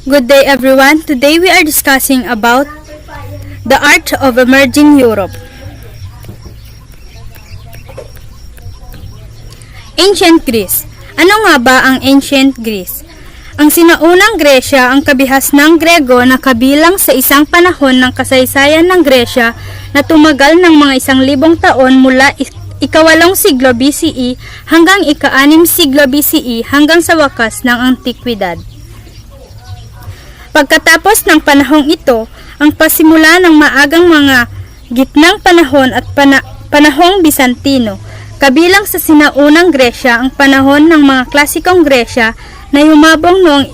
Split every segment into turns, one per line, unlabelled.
Good day everyone. Today we are discussing about the art of emerging Europe. Ancient Greece. Ano nga ba ang Ancient Greece? Ang sinaunang Gresya ang kabihas ng Grego na kabilang sa isang panahon ng kasaysayan ng Gresya na tumagal ng mga 1,000 taon mula ika-8 siglo BCE hanggang ika-6 siglo BCE hanggang sa wakas ng Antikwidad. Pagkatapos ng panahong ito, ang pasimula ng maagang mga gitnang panahon at panahong Bizantino, kabilang sa sinaunang Gresya ang panahon ng mga klasikong Gresya na yumabong noong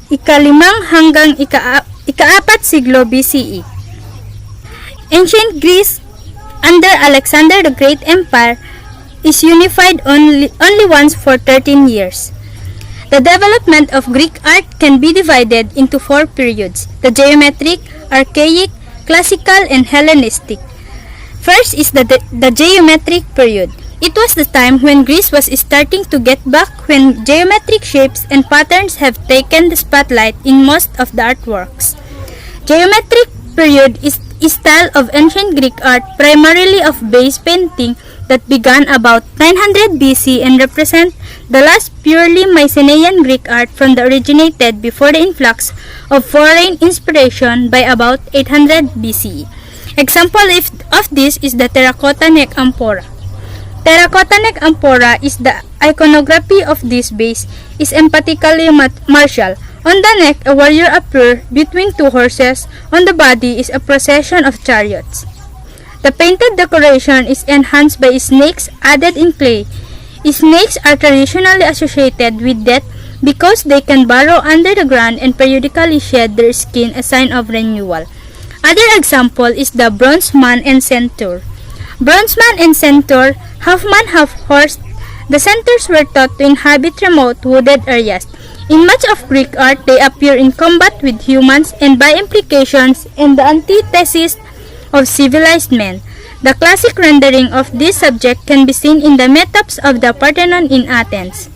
ika-5 hanggang ika-4 siglo BCE. Ancient Greece under Alexander the Great Empire is unified only once for 13 years. The development of Greek art can be divided into 4 periods: the geometric, archaic, classical, and Hellenistic. First is the geometric period. It was the time when Greece was starting to get back, when geometric shapes and patterns have taken the spotlight in most of the artworks. Geometric period is a style of ancient Greek art, primarily of base painting, that began about 900 BC and represent the last purely Mycenaean Greek art from the originated before the influx of foreign inspiration by about 800 BCE. Example of this is the terracotta neck amphora. Terracotta neck amphora is the iconography of this base is emphatically martial. On the neck, a warrior appears between 2 horses. On the body is a procession of chariots. The painted decoration is enhanced by snakes added in clay. Snakes are traditionally associated with death because they can burrow under the ground and periodically shed their skin, a sign of renewal. Other example is the bronze man and centaur. Bronze man and centaur, half man, half horse. The centaurs were thought to inhabit remote wooded areas. In much of Greek art, they appear in combat with humans and by implications in the antithesis of civilized men. The classic rendering of this subject can be seen in the methods of the Parthenon in Athens.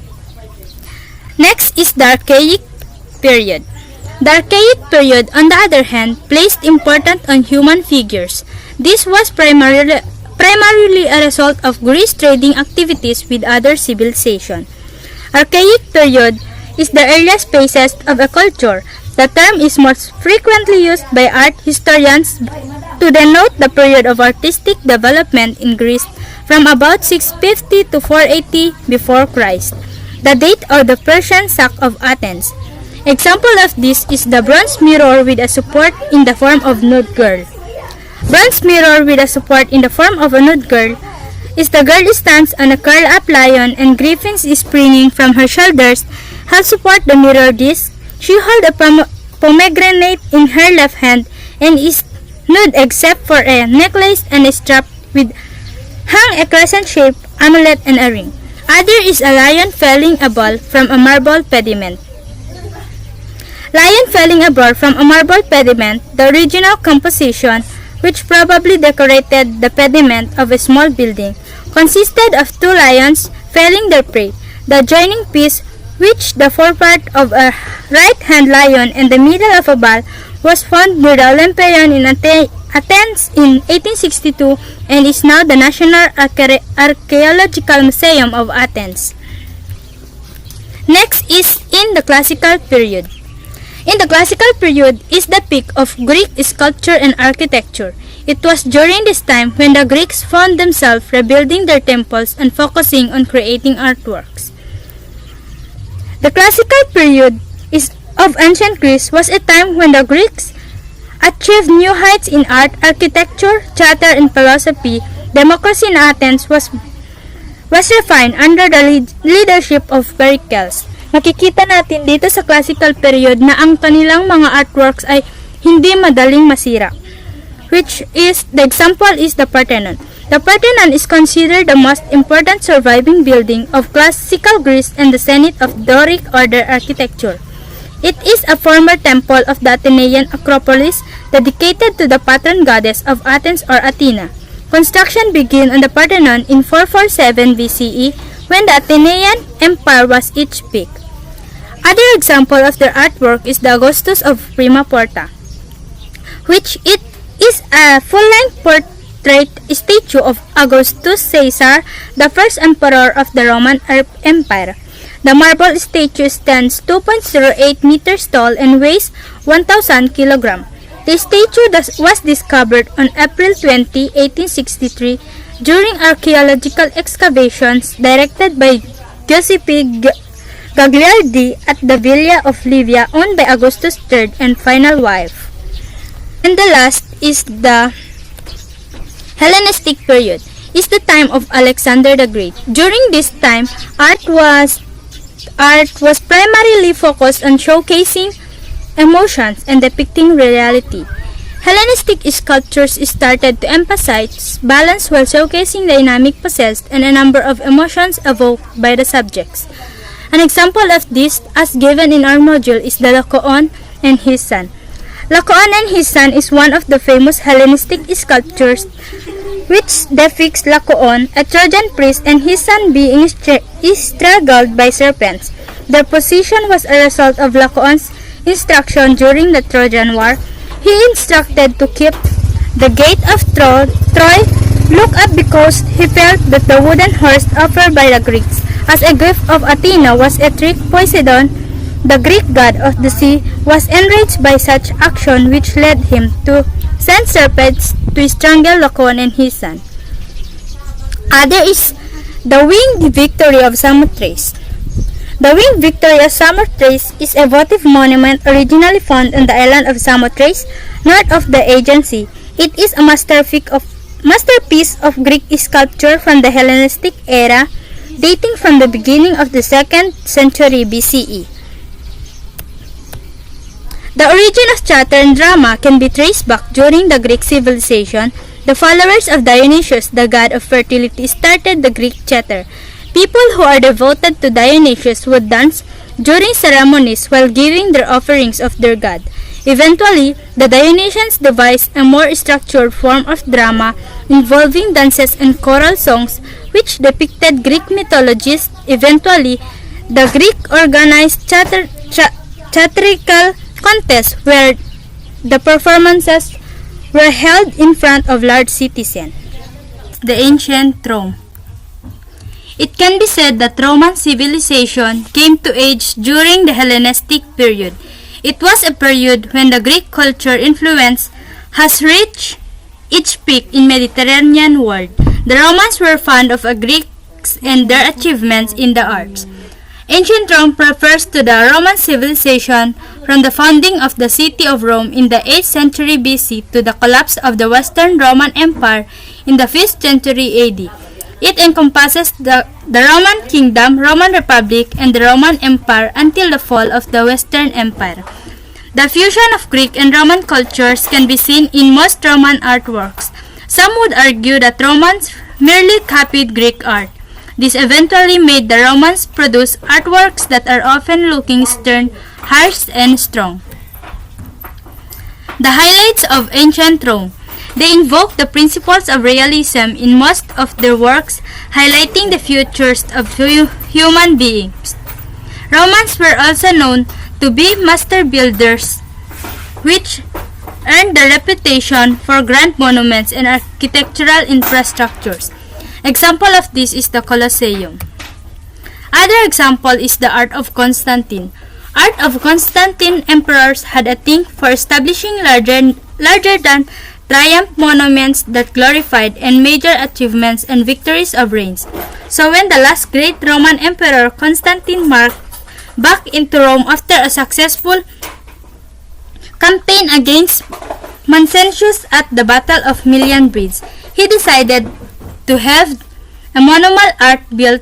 Next is the archaic period. The archaic period, on the other hand, placed importance on human figures. This was primarily a result of Greece trading activities with other civilizations. Archaic period is the earliest phases of a culture. The term is most frequently used by art historians to denote the period of artistic development in Greece from about 650 to 480 before Christ, the date of the Persian sack of Athens. Example of this is the bronze mirror with a support in the form of nude girl. Bronze mirror with a support in the form of a nude girl is the girl stands on a curl-up lion and griffins is springing from her shoulders help support the mirror disc. She holds a pomegranate in her left hand and is nude except for a necklace and a strap with hang a crescent-shaped amulet and a ring. Other is a lion felling a ball from a marble pediment. Lion felling a ball from a marble pediment, the original composition, which probably decorated the pediment of a small building, consisted of 2 lions felling their prey. The joining piece, which the forepart of a right-hand lion and the middle of a ball, was found near the Olympion in Athens in 1862 and is now the National Archaeological Museum of Athens. Next is in the Classical period. In the Classical period is the peak of Greek sculpture and architecture. It was during this time when the Greeks found themselves rebuilding their temples and focusing on creating artworks. The Classical period of ancient Greece was a time when the Greeks achieved new heights in art, architecture, theater, and philosophy. Democracy in Athens was refined under the leadership of Pericles. Makikita natin dito sa classical period na ang kanilang mga artworks ay hindi madaling masira, which is the example is the Parthenon. The Parthenon is considered the most important surviving building of classical Greece and the zenith of Doric order architecture. It is a former temple of the Athenian Acropolis dedicated to the patron goddess of Athens or Athena. Construction began on the Parthenon in 447 BCE when the Athenian Empire was its peak. Other example of their artwork is the Augustus of Prima Porta, which it is a full-length portrait statue of Augustus Caesar, the first emperor of the Roman Empire. The marble statue stands 2.08 meters tall and weighs 1,000 kilograms. The statue was discovered on April 20, 1863 during archaeological excavations directed by Giuseppe Gagliardi at the Villa of Livia owned by Augustus III and final wife. And the last is the Hellenistic period, is the time of Alexander the Great. During this time, art was primarily focused on showcasing emotions and depicting reality. Hellenistic sculptures started to emphasize balance while showcasing dynamic possessed and a number of emotions evoked by the subjects. An example of this, as given in our module, is the Laocoon and his son. Laocoon and his son is one of the famous Hellenistic sculptures which depicts Laocoon, a Trojan priest, and his son being strangled by serpents. Their position was a result of Laocoon's instruction during the Trojan War. He instructed to keep the gate of Troy look up because he felt that the wooden horse offered by the Greeks as a gift of Athena was a trick. Poseidon, the Greek god of the sea, was enraged by such action which led him to send serpents to strangle Laocoon and his son. Other is the winged victory of Samothrace. The winged victory of Samothrace is a votive monument originally found on the island of Samothrace, north of the Aegean Sea. It is a masterpiece of Greek sculpture from the Hellenistic era, dating from the beginning of the 2nd century BCE. The origin of theater and drama can be traced back during the Greek civilization. The followers of Dionysius, the god of fertility, started the Greek theater. People who are devoted to Dionysius would dance during ceremonies while giving their offerings of their god. Eventually, the Dionysians devised a more structured form of drama involving dances and choral songs which depicted Greek mythologies. Eventually, the Greek organized theatrical contests where the performances were held in front of large citizens. The ancient Rome. It can be said that Roman civilization came to age during the Hellenistic period. It was a period when the Greek culture influence has reached its peak in Mediterranean world. The Romans were fond of Greeks and their achievements in the arts. Ancient Rome refers to the Roman civilization from the founding of the city of Rome in the 8th century BC to the collapse of the Western Roman Empire in the 5th century AD. It encompasses the Roman Kingdom, Roman Republic, and the Roman Empire until the fall of the Western Empire. The fusion of Greek and Roman cultures can be seen in most Roman artworks. Some would argue that Romans merely copied Greek art. This eventually made the Romans produce artworks that are often looking stern, harsh, and strong. The highlights of ancient Rome. They invoke the principles of realism in most of their works, highlighting the futures of human beings. Romans were also known to be master builders, which earned the reputation for grand monuments and architectural infrastructures. Example of this is the Colosseum. Other example is the art of Constantine. Art of Constantine emperors had a thing for establishing larger than triumph monuments that glorified and major achievements and victories of reigns. So when the last great Roman emperor Constantine marched back into Rome after a successful campaign against Maxentius at the Battle of Million Bridge, he decided to have a monumental art built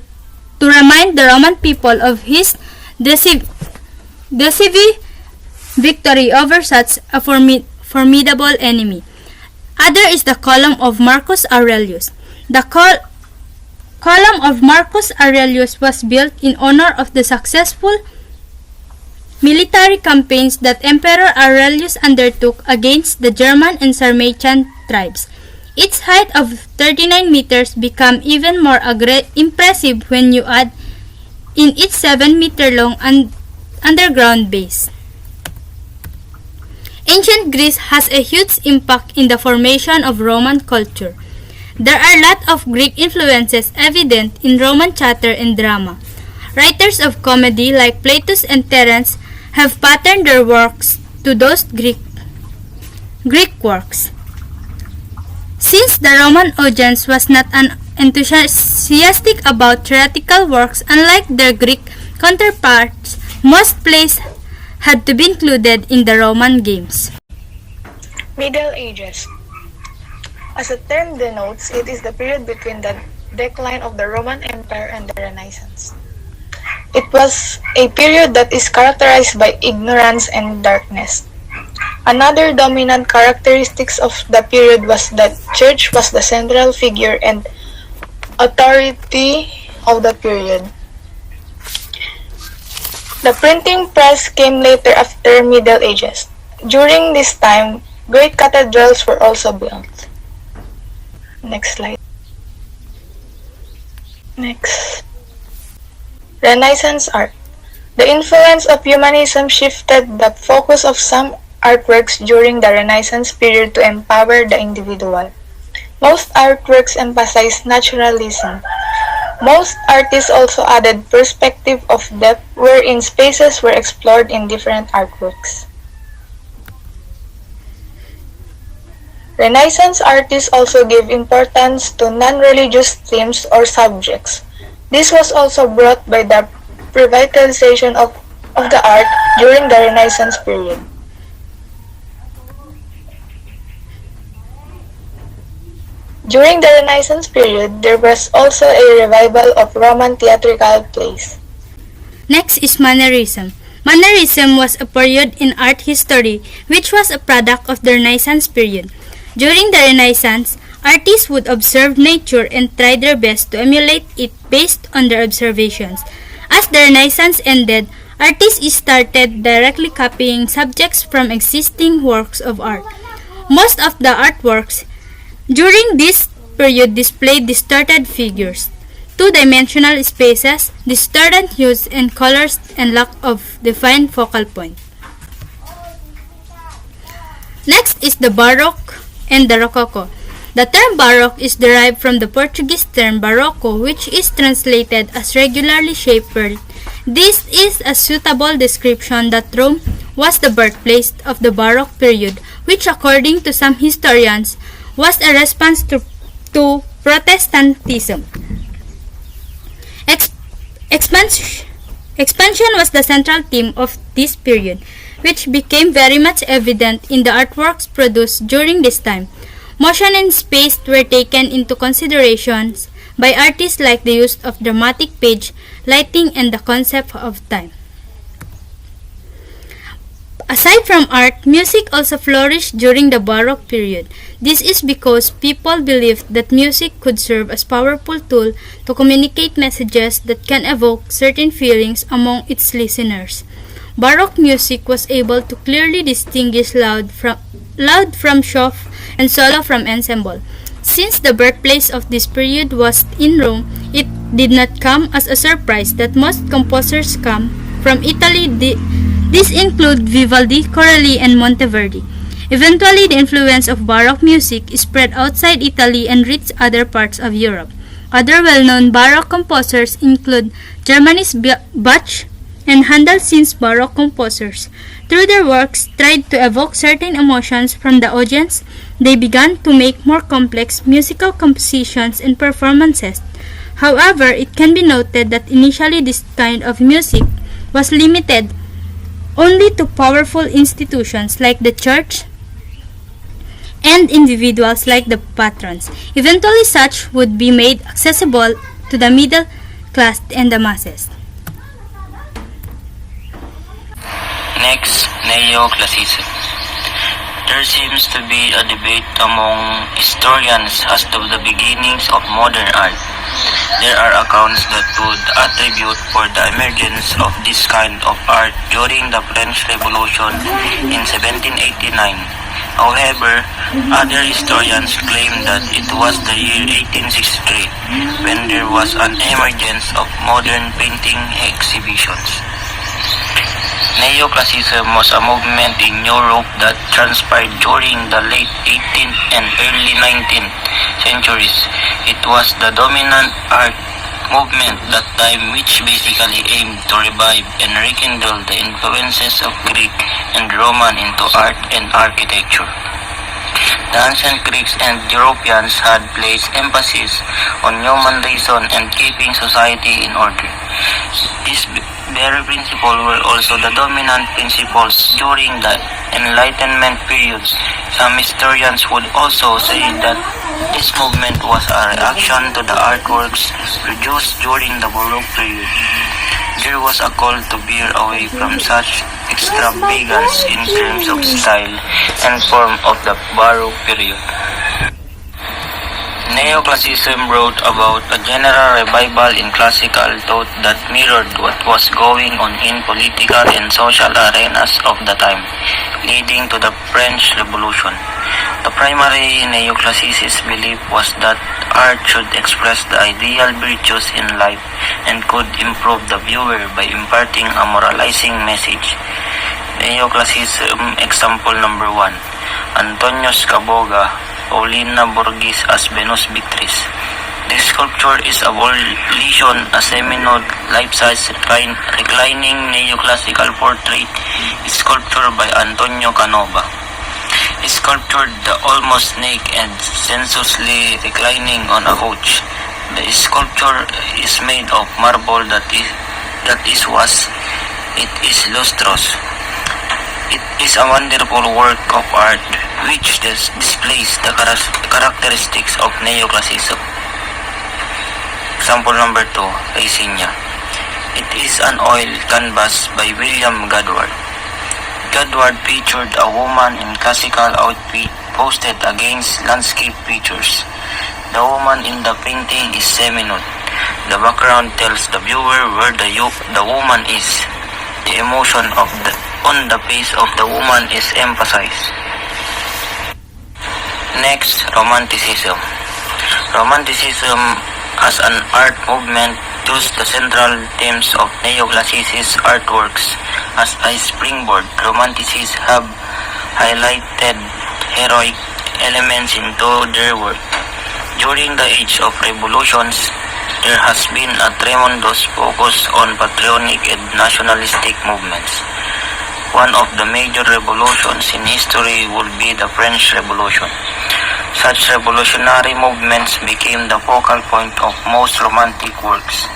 to remind the Roman people of his decisive victory over such a formidable enemy. Other is the Column of Marcus Aurelius. The Column of Marcus Aurelius was built in honor of the successful military campaigns that Emperor Aurelius undertook against the German and Sarmatian tribes. Its height of 39 meters became even more impressive when you add in its 7-meter long underground base. Ancient Greece has a huge impact in the formation of Roman culture. There are a lot of Greek influences evident in Roman chatter and drama. Writers of comedy like Plato and Terence have patterned their works to those Greek works. Since the Roman audience was not enthusiastic about theatrical works unlike their Greek counterparts, most plays had to be included in the Roman games.
Middle Ages. As the term denotes, it is the period between the decline of the Roman Empire and the Renaissance. It was a period that is characterized by ignorance and darkness. Another dominant characteristic of the period was that church was the central figure and authority of the period. The printing press came later after Middle Ages. During this time, great cathedrals were also built. Next slide. Next. Renaissance art. The influence of humanism shifted the focus of some artworks during the Renaissance period to empower the individual. Most artworks emphasized naturalism. Most artists also added perspective of depth wherein spaces were explored in different artworks. Renaissance artists also gave importance to non-religious themes or subjects. This was also brought by the revitalization of the art during the Renaissance period. During the Renaissance period, there was also a revival of Roman theatrical plays.
Next is Mannerism. Mannerism was a period in art history which was a product of the Renaissance period. During the Renaissance, artists would observe nature and try their best to emulate it based on their observations. As the Renaissance ended, artists started directly copying subjects from existing works of art. Most of the artworks during this period displayed distorted figures, two-dimensional spaces, distorted hues and colors, and lack of defined focal point. Next is the Baroque and the Rococo. The term Baroque is derived from the Portuguese term barroco, which is translated as regularly shaped pearl. This is a suitable description that Rome was the birthplace of the Baroque period, which according to some historians was a response to Protestantism. Expansion was the central theme of this period, which became very much evident in the artworks produced during this time. Motion and space were taken into considerations by artists like the use of dramatic page, lighting, and the concept of time. Aside from art, music also flourished during the Baroque period. This is because people believed that music could serve as a powerful tool to communicate messages that can evoke certain feelings among its listeners. Baroque music was able to clearly distinguish loud from soft and solo from ensemble. Since the birthplace of this period was in Rome, it did not come as a surprise that most composers come from Italy. These include Vivaldi, Corelli, and Monteverdi. Eventually, the influence of Baroque music spread outside Italy and reached other parts of Europe. Other well-known Baroque composers include Germany's Bach and Handel. Since Baroque composers, through their works, tried to evoke certain emotions from the audience, they began to make more complex musical compositions and performances. However, it can be noted that initially this kind of music was limited only to powerful institutions like the church and individuals like the patrons. Eventually, such would be made accessible to the middle class and the masses.
Next, Neoclassicism. There seems to be a debate among historians as to the beginnings of modern art. There are accounts that would attribute for the emergence of this kind of art during the French Revolution in 1789. However, other historians claim that it was the year 1863 when there was an emergence of modern painting exhibitions. Neoclassicism was a movement in Europe that transpired during the late 18th and early 19th centuries. It was the dominant art movement that time, which basically aimed to revive and rekindle the influences of Greek and Roman into art and architecture. The ancient Greeks and Europeans had placed emphasis on human reason and keeping society in order. These very principles were also the dominant principles during the Enlightenment period. Some historians would also say that this movement was a reaction to the artworks produced during the Baroque period. There was a call to veer away from such extravagance in terms of style and form of the Baroque period. Neoclassicism brought about a general revival in classical thought that mirrored what was going on in political and social arenas of the time, leading to the French Revolution. The primary neoclassicist belief was that art should express the ideal virtues in life and could improve the viewer by imparting a moralizing message. Neoclassicism example number 1, Antonio Scaboga, Paulina Borghese as Venus Beatrice. This sculpture is a abolition, a semi-nude, life-size, reclining neoclassical portrait sculpture by Antonio Canova. He sculptured the almost naked and sensuously reclining on a couch. The sculpture is made of marble that is lustrous. It is a wonderful work of art which displays the characteristics of neoclassicism. Example number 2, Raisinia. It is an oil canvas by William Godward. Godward featured a woman in classical outfit posted against landscape features. The woman in the painting is semi-nude. The background tells the viewer where the woman is. The emotion on the face of the woman is emphasized. Next, Romanticism. Romanticism as an art movement used the central themes of neoclassicist artworks as a springboard. Romanticists have highlighted heroic elements into their work. During the age of revolutions, there has been a tremendous focus on patriotic and nationalistic movements. One of the major revolutions in history would be the French Revolution. Such revolutionary movements became the focal point of most romantic works.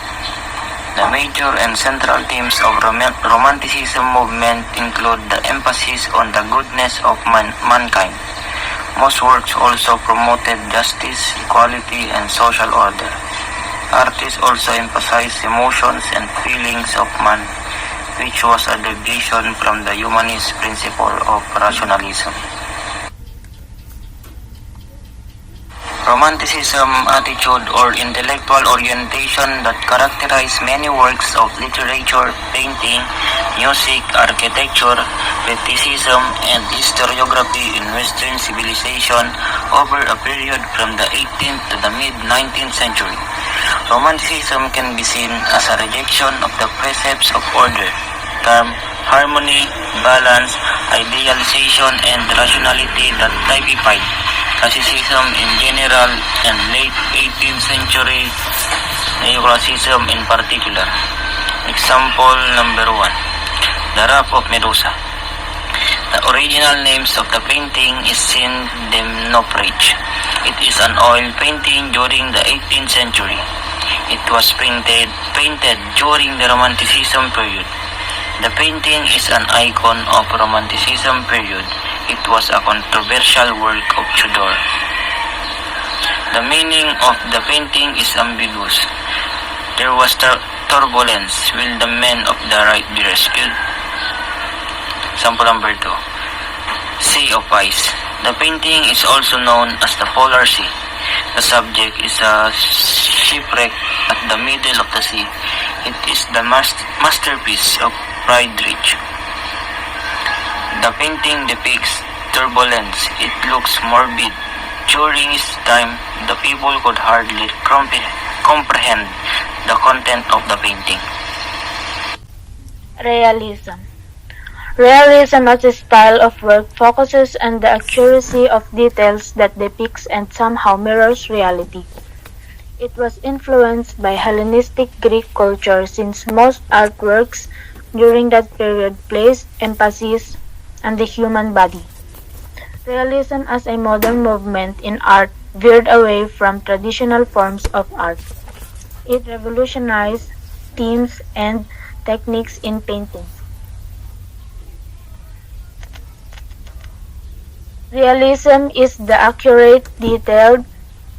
The major and central themes of Romanticism movement include the emphasis on the goodness of mankind. Most works also promoted justice, equality, and social order. Artists also emphasized emotions and feelings of man, which was a deviation from the humanist principle of rationalism. Romanticism attitude or intellectual orientation that characterized many works of literature, painting, music, architecture, criticism, and historiography in Western civilization over a period from the 18th to the mid-19th century. Romanticism can be seen as a rejection of the precepts of order, harmony, balance, idealization, and rationality that typified classicism in general and late 18th century neoclassicism in particular. Example number 1, The Raft of Medusa. The original names of the painting is Saint Demonopage. It is an oil painting during the 18th century. It was painted during the Romanticism period. The painting is an icon of Romanticism period. It was a controversial work of Tudor. The meaning of the painting is ambiguous. There was turbulence. Will the men of the right be rescued? Sample number 2. Sea of Ice. The painting is also known as the Polar Sea. The subject is a shipwreck at the middle of the sea. It is the masterpiece of Friedrich. The painting depicts turbulence. It looks morbid. During its time, the people could hardly comprehend the content of the painting.
Realism. Realism as a style of work focuses on the accuracy of details that depicts and somehow mirrors reality. It was influenced by Hellenistic Greek culture since most artworks during that period placed emphasis on the human body. Realism as a modern movement in art veered away from traditional forms of art. It revolutionized themes and techniques in painting. Realism is the accurate, detailed,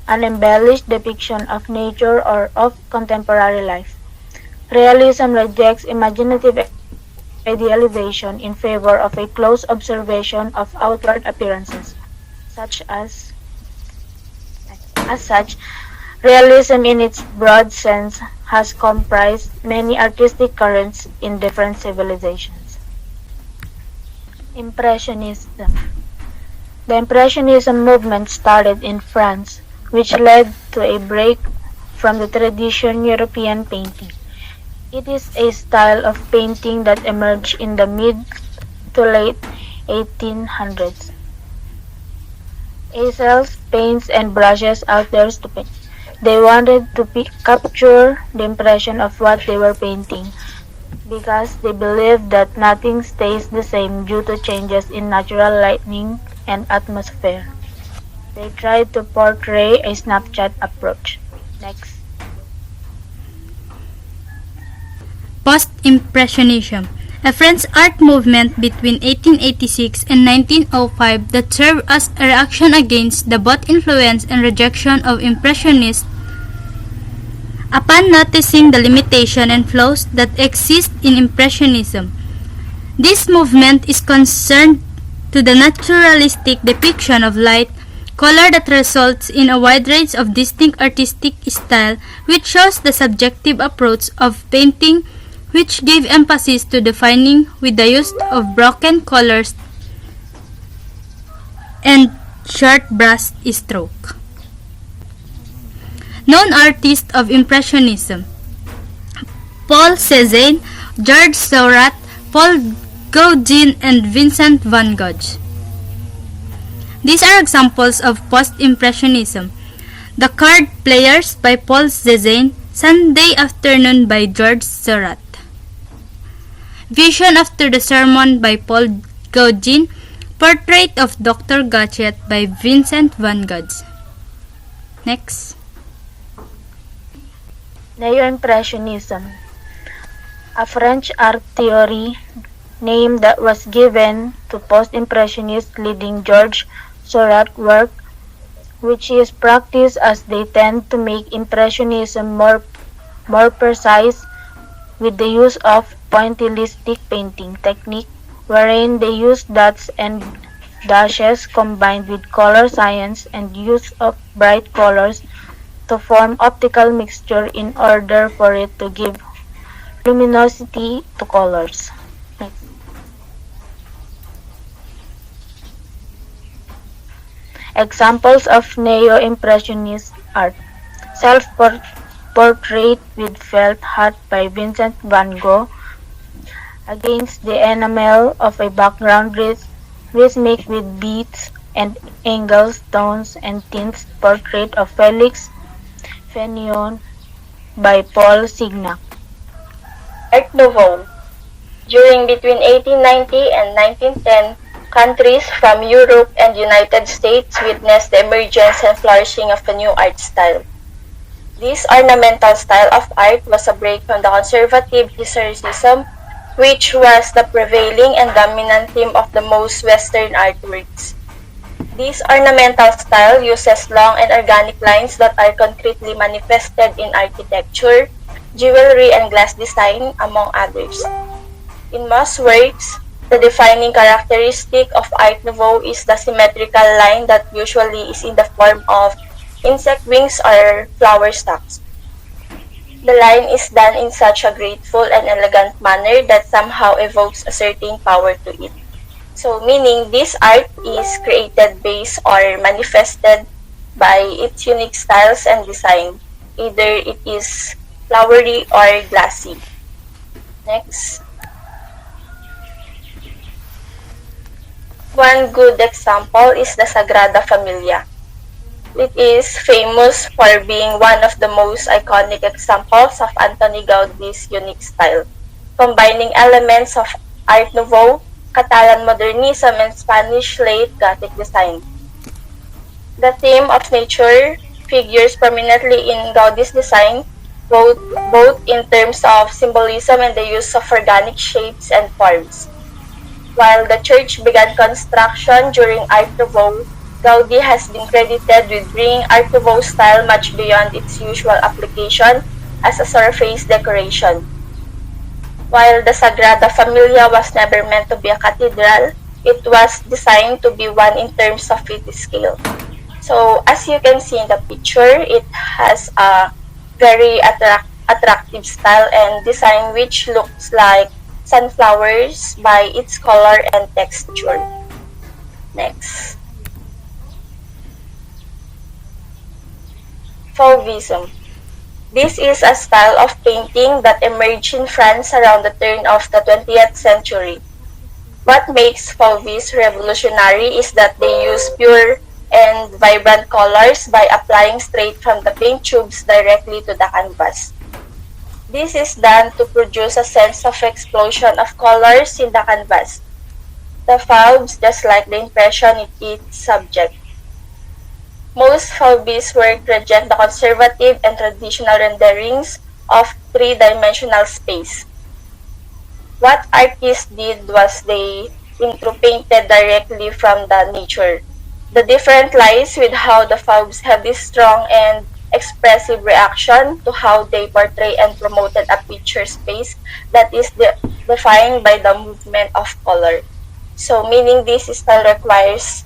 unembellished depiction of nature or of contemporary life. Realism rejects imaginative idealization in favor of a close observation of outward appearances, such as such, realism in its broad sense has comprised many artistic currents in different civilizations. Impressionism. The Impressionism movement started in France, which led to a break from the traditional European painting. It is a style of painting that emerged in the mid to late 1800s. Easels, paints, and brushes out there to paint. They wanted to capture the impression of what they were painting because they believed that nothing stays the same due to changes in natural lighting and atmosphere. They tried to portray a snapshot approach. Next.
Post-Impressionism, a French art movement between 1886 and 1905 that served as a reaction against the both influence and rejection of Impressionists. Upon noticing the limitation and flaws that exist in Impressionism, this movement is concerned to the naturalistic depiction of light, color that results in a wide range of distinct artistic style, which shows the subjective approach of painting, which gave emphasis to defining with the use of broken colors and short brush stroke. Known artists of Impressionism: Paul Cézanne, Georges Seurat, Paul Gauguin, and Vincent van Gogh. These are examples of post-Impressionism. The Card Players by Paul Cézanne, Sunday Afternoon by Georges Seurat. Vision After the Sermon by Paul Gauguin, Portrait of Dr. Gachet by Vincent van Gogh. Next.
Neo-Impressionism, a French art theory name that was given to post-impressionist leading Georges Seurat work, which is practiced as they tend to make impressionism more precise with the use of pointillistic painting technique, wherein they use dots and dashes combined with color science and use of bright colors to form optical mixture in order for it to give luminosity to colors. Next. Examples of Neo-Impressionist art: Self-Portrait with Felt Hat by Vincent van Gogh, against the enamel of a background rhythmic with beats and angles, tones, and tints. Portrait of Felix Fénéon by Paul Signac.
Art Nouveau. During between 1890 and 1910, countries from Europe and United States witnessed the emergence and flourishing of a new art style. This ornamental style of art was a break from the conservative historicism, which was the prevailing and dominant theme of the most Western artworks. This ornamental style uses long and organic lines that are concretely manifested in architecture, jewelry, and glass design, among others. In most works, the defining characteristic of Art Nouveau is the symmetrical line that usually is in the form of insect wings or flower stalks. The line is done in such a graceful and elegant manner that somehow evokes a certain power to it. So, meaning this art is created based or manifested by its unique styles and design. Either it is flowery or glassy. Next. One good example is the Sagrada Familia. It is famous for being one of the most iconic examples of Antoni Gaudi's unique style, combining elements of Art Nouveau, Catalan modernism, and Spanish late Gothic design. The theme of nature figures prominently in Gaudi's design, both in terms of symbolism and the use of organic shapes and forms. While the church began construction during Art Nouveau, Gaudi has been credited with bringing Art Nouveau style much beyond its usual application as a surface decoration. While the Sagrada Familia was never meant to be a cathedral, it was designed to be one in terms of its scale. So, as you can see in the picture, it has a very attractive style and design which looks like sunflowers by its color and texture. Next. Fauvism. This is a style of painting that emerged in France around the turn of the 20th century. What makes Fauvism revolutionary is that they use pure and vibrant colors by applying straight from the paint tubes directly to the canvas. This is done to produce a sense of explosion of colors in the canvas. The Faubs, just like the impression in its subject. Most Faubist work reject the conservative and traditional renderings of three-dimensional space. What artists did was they intro-painted directly from the nature. The difference lies with how the Faubs have this strong and expressive reaction to how they portray and promoted a picture space that is defined by the movement of color. So, meaning this style requires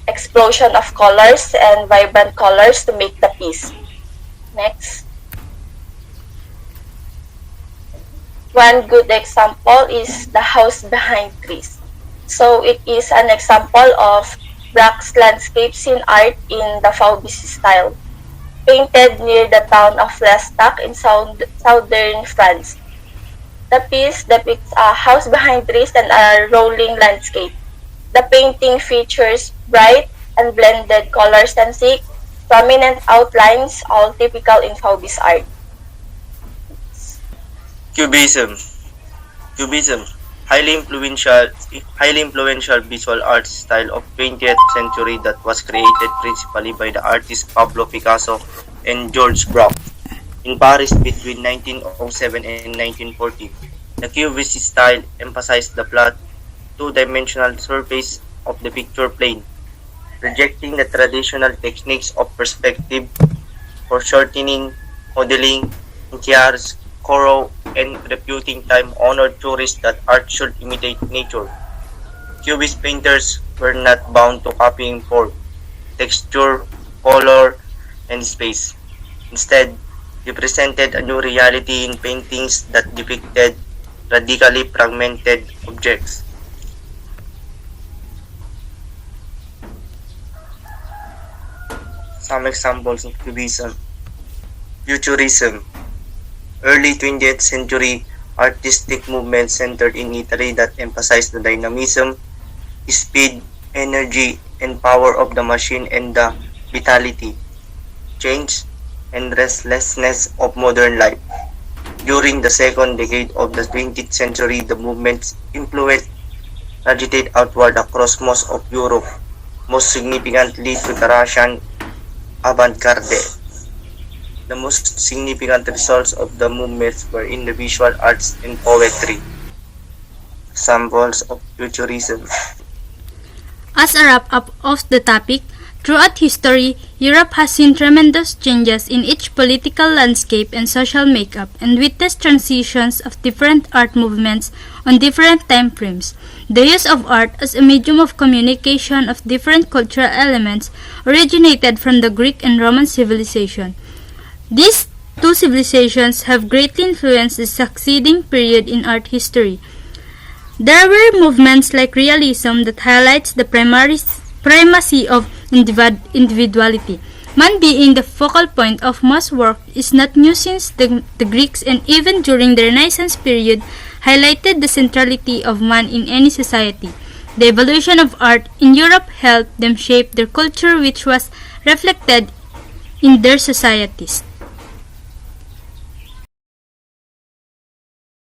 explosion of colors and vibrant colors to make the piece. Next. One good example is the house behind trees. So it is an example of Braque's landscapes in art in the Faubist style, painted near the town of L'Estaque in southern France. The piece depicts a house behind trees and a rolling landscape. The painting features bright and blended colors and thick, prominent outlines, all typical in Faubist art.
Cubism. Cubism, highly influential visual art style of 20th century that was created principally by the artists Pablo Picasso and Georges Braque in Paris between 1907 and 1940. The Cubist style emphasized the flat, two-dimensional surface of the picture plane, rejecting the traditional techniques of perspective, foreshortening, modeling, and chiaroscuro, and reputing time-honored tourists that art should imitate nature. Cubist painters were not bound to copying form, texture, color, and space. Instead, they presented a new reality in paintings that depicted radically fragmented objects. Some examples of Cubism. Futurism. Early 20th century artistic movement centered in Italy that emphasized the dynamism, speed, energy, and power of the machine and the vitality, change, and restlessness of modern life. During the second decade of the 20th century, the movement's influence radiated outward across most of Europe, most significantly to the Russian avant-garde. The most significant results of the movements were in the visual arts and poetry. Examples of Futurism.
As a wrap-up of the topic, throughout history, Europe has seen tremendous changes in its political landscape and social makeup and witnessed transitions of different art movements on different time frames. The use of art as a medium of communication of different cultural elements originated from the Greek and Roman civilization. These two civilizations have greatly influenced the succeeding period in art history. There were movements like realism that highlights the primacy of individuality. Man being the focal point of most work is not new since the Greeks, and even during the Renaissance period highlighted the centrality of man in any society. The evolution of art in Europe helped them shape their culture, which was reflected in their societies.